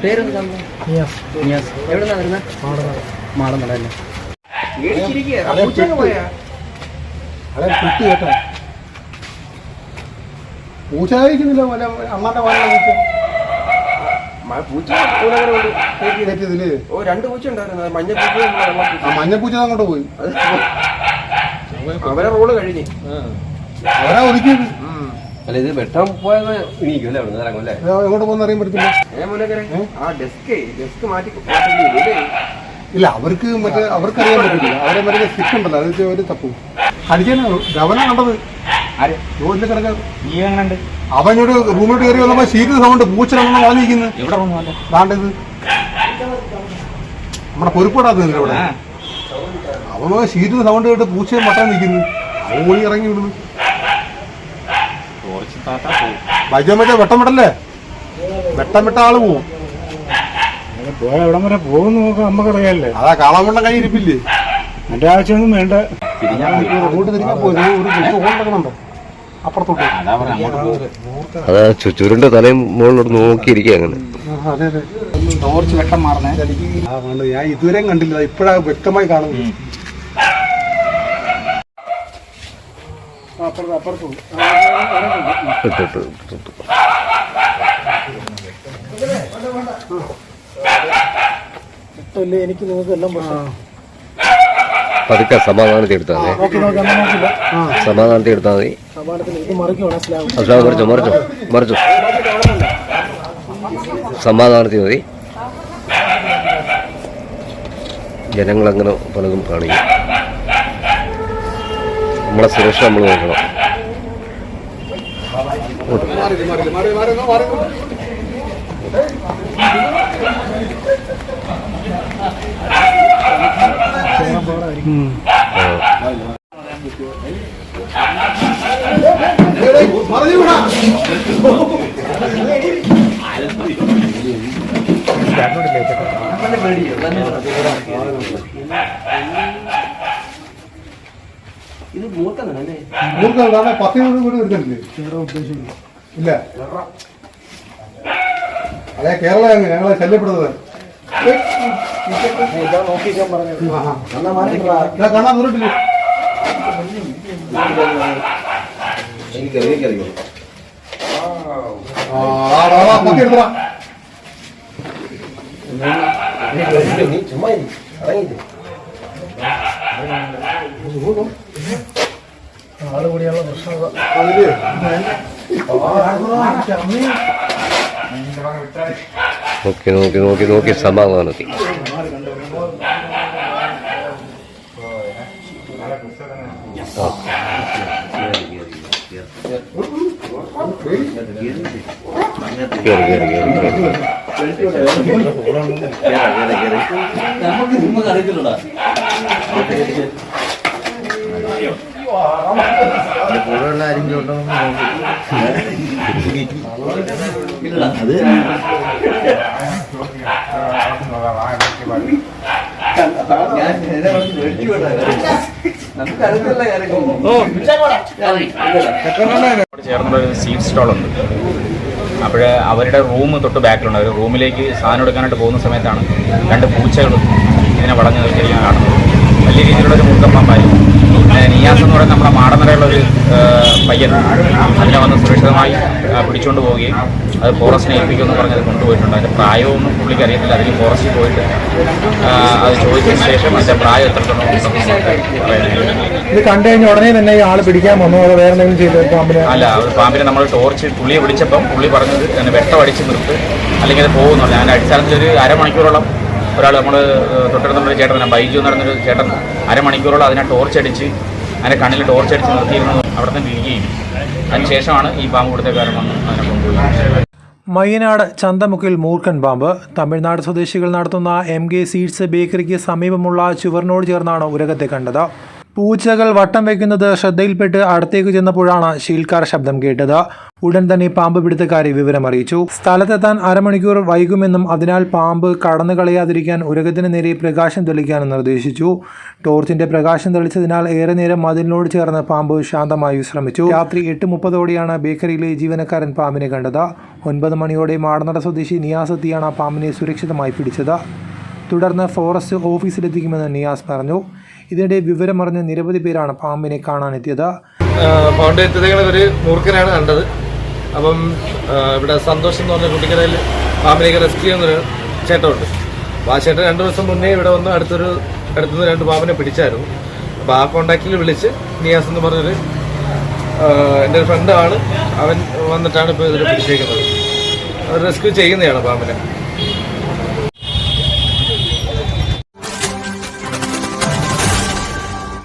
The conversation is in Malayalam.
പേരെന്താ? എവിടെന്നാ വരുന്നത്? മാടന്നട അല്ലേ? പൂച്ച കഴിക്കുന്നില്ല അമ്മാന്റെ രണ്ട് പൂച്ച ഉണ്ടായിരുന്നു. മഞ്ഞപ്പൂച്ച അങ്ങോട്ട് പോയി. അവരെ റോള് കഴിഞ്ഞ് അവരാ ഒതുക്കിയത്. അല്ല ഇത് വെട്ടാൻ പോയത് ഇനിക്കും അല്ലേ? എങ്ങോട്ട് പോകുന്ന അറിയാൻ പറ്റില്ല. ആ ഡെസ്ക് മാറ്റി ഇല്ല അവർക്ക് മറ്റേ അവർക്കറിയാൻ പറ്റില്ല. അവരെ മറ്റേ സ്റ്റിക്ക് ഉണ്ടല്ലോ അത് ഒരു തപ്പു അടിക്കാൻ ഗവനം കണ്ടത് റോഡിൽ കിടക്കാറ്. അവൻ ഇങ്ങോട്ട് റൂമിലോട്ട് കയറി വന്നപ്പോ ഷീറ്റ് സൗണ്ട് പൂച്ചറങ്ങണം വാങ്ങിക്കുന്നത്. ദാണ്ടത് നമ്മുടെ പൊരുപ്പെടാത്ത ഇവിടെ അവൻ ഷീറ്റിന് സൗണ്ട് കേട്ട് പൂച്ചയും മട്ടാൻ നിൽക്കുന്നു. അവൻ ഓടി ഇറങ്ങി വിടുന്നു. വൈദ്യം മറ്റേ വെട്ടം വിടല്ലേ, വെട്ടം വിട്ട ആള് പോവും. എവിടം വരെ പോകുന്ന നോക്കാം നമുക്കറിയാല്ലേ. അതാ കാളാമുണ്ടൻ കയ്യിരിപ്പില്ലേ. എന്റെ ആവശ്യമൊന്നും വേണ്ട. അങ്ങോട്ട് തിരിഞ്ഞാൽ പോയി ഒരു ഓടക്കണുണ്ടോ അപ്പുറത്തോട്ട്. അതാ ചുരുണ്ട തലയും മുകളിലോട്ട് നോക്കിയിരിക്കുക. അങ്ങനെ ടോർച്ച് വെട്ടം മാറണേ. ഞാൻ ഇതുവരെയും കണ്ടില്ല, ഇപ്പഴാ വ്യക്തമായി കാണുന്നത്. എനിക്ക് നിങ്ങൾക്ക് എല്ലാം പതുക്കെ സമാധാനത്തിൽ എടുത്താൽ മതി. സമാധാനത്തിൽ എടുത്താൽ മതി. മറിച്ചു സമാധാനത്തിൽ മതി. ജനങ്ങളങ്ങനെ പലതും കാണിക്കും. നമ്മളെ സുരക്ഷ നമ്മൾ നോക്കണം. ഇത് മൂർക്കനല്ലേ? 10 വീട് എടുക്കണ്ടില്ലേ? ഇല്ല അതെ കേരള ഞങ്ങളെ ശല്യപ്പെടുന്നത്. കാണാൻ ദൂരട്ടില്ലേ? ആള് കൂടിയുള്ള പ്രശ്നം. നോക്കി നോക്കി നോക്കി നോക്കി സമാധാനത്തിൽ. കൂടുതലുള്ള ആരെങ്കിലും ഉണ്ടോ അത് ചേർന്നൊരു സ്വീറ്റ് സ്റ്റോളുണ്ട്. അപ്പോൾ അവരുടെ റൂം തൊട്ട് ബാക്കിലുണ്ട്. അവർ റൂമിലേക്ക് സാധനം എടുക്കാനായിട്ട് പോകുന്ന സമയത്താണ് രണ്ട് പൂച്ചകൾ ഇതിനെ വളഞ്ഞു നിർത്തിയിരിക്കാൻ കാണുന്നത്. വലിയ രീതിയിലുള്ളൊരു മൂർക്കപ്പാമ്പായിരുന്നു. നിയാസ് എന്ന് പറയുന്ന നമ്മുടെ മാടനടയുള്ളൊരു പയ്യൻ അതിനെ വന്ന് സുരക്ഷിതമായി പിടിച്ചുകൊണ്ട് പോവുകയും അത് ഫോറസ്റ്റിനെ ഏൽപ്പിക്കുമെന്ന് പറഞ്ഞത് കൊണ്ടുപോയിട്ടുണ്ട്. അതിൻ്റെ പ്രായമൊന്നും പുള്ളിക്ക് അറിയത്തില്ല. അതിന് ഫോറസ്റ്റിൽ പോയിട്ട് അത് ചോദിച്ചതിന് ശേഷം അതിൻ്റെ പ്രായം എത്രത്തോളം ഇത് കണ്ടു കഴിഞ്ഞാൽ ഉടനെ തന്നെ ഈ ആള് പിടിക്കാൻ വന്നു. അത് വേറെ എന്തെങ്കിലും ചെയ്ത് പാമ്പിനെ? അല്ല, പാമ്പിനെ നമ്മൾ ടോർച്ച് പുള്ളിയെ പിടിച്ചപ്പം പുള്ളി പറഞ്ഞത് എന്നെ വെട്ടമടിച്ച് നിർത്ത് അല്ലെങ്കിൽ അത് പോകുന്നുള്ളൂ. ഞാൻ അടിസ്ഥാനത്തിലൊരു അരമണിക്കൂറോളം ഒരാൾ നമ്മൾ തൊട്ടടുത്തുള്ള ചേട്ടൻ ബൈജു എന്ന് പറഞ്ഞൊരു ചേട്ടൻ അരമണിക്കൂറോളം അതിനെ ടോർച്ചടിച്ച് അതിൻ്റെ കണ്ണിൽ ടോർച്ചടിച്ച് നിർത്തിയിരുന്നത് അവിടെ തന്നെ ഇരിക്കുകയും അതിനുശേഷമാണ് ഈ പാമ്പ് കൊടുത്തക്കാരൻ വന്ന് അതിനെ കൊണ്ടുപോയി. മയ്യനാട് ചന്തമുക്കിൽ മൂർഖൻ പാമ്പ്. തമിഴ്നാട് സ്വദേശികൾ നടത്തുന്ന MK സീഡ്സ് ബേക്കറിക്ക് സമീപമുള്ള ചുവറിനോട് ചേർന്നാണ് ഉരകത്തെ കണ്ടത്. പൂച്ചകൾ വട്ടം വയ്ക്കുന്നത് ശ്രദ്ധയിൽപ്പെട്ട് അടുത്തേക്ക് ചെന്നപ്പോഴാണ് ഷീൽക്കാർ ശബ്ദം കേട്ടത്. ഉടൻ തന്നെ പാമ്പ് പിടുത്തക്കാരെ വിവരമറിയിച്ചു. സ്ഥലത്തെത്താൻ അരമണിക്കൂർ വൈകുമെന്നും അതിനാൽ പാമ്പ് കടന്നു കളയാതിരിക്കാൻ ഉരകത്തിന് നേരെ പ്രകാശം തെളിക്കാനും നിർദ്ദേശിച്ചു. ടോർച്ചിന്റെ പ്രകാശം തെളിച്ചതിനാൽ ഏറെ നേരം മതിലിനോട് ചേർന്ന് പാമ്പ് ശാന്തമായി വിശ്രമിച്ചു. രാത്രി 8:30 ബേക്കറിയിലെ ജീവനക്കാരൻ പാമ്പിനെ കണ്ടത്. 9 മണിയോടെ മാടനട സ്വദേശി നിയാസ് എത്തിയാണ് പാമ്പിനെ സുരക്ഷിതമായി പിടിച്ചത്. തുടർന്ന് ഫോറസ്റ്റ് ഓഫീസിലെത്തിക്കുമെന്ന് നിയാസ് പറഞ്ഞു. ഇതിനിടെ വിവരമറിഞ്ഞ നിരവധി പേരാണ് പാമ്പിനെ കാണാനെത്തിയത്. പാമ്പിന്റെ എത്തിയതകൾ ഒരു മൂർഖനാണ് കണ്ടത്. അപ്പം ഇവിടെ സന്തോഷം എന്ന് പറഞ്ഞ കുട്ടിക്കരയിൽ പാമ്പിനെയൊക്കെ റെസ്ക്യൂ ചെയ്യുന്നൊരു ചേട്ടനുണ്ട്. അപ്പോൾ ആ ചേട്ടൻ 2 ദിവസം മുന്നേ ഇവിടെ വന്ന് അടുത്തുനിന്ന് 2 പാമ്പിനെ പിടിച്ചായിരുന്നു. അപ്പോൾ ആ കോണ്ടാക്റ്റിൽ വിളിച്ച് നിയാസ് എന്ന് പറഞ്ഞൊരു എൻ്റെ ഒരു ഫ്രണ്ടാണ്, അവൻ വന്നിട്ടാണ് ഇപ്പോൾ ഇതിൽ പിടിച്ചേക്കുന്നത്. റെസ്ക്യൂ ചെയ്യുന്നതാണ് പാമ്പിനെ.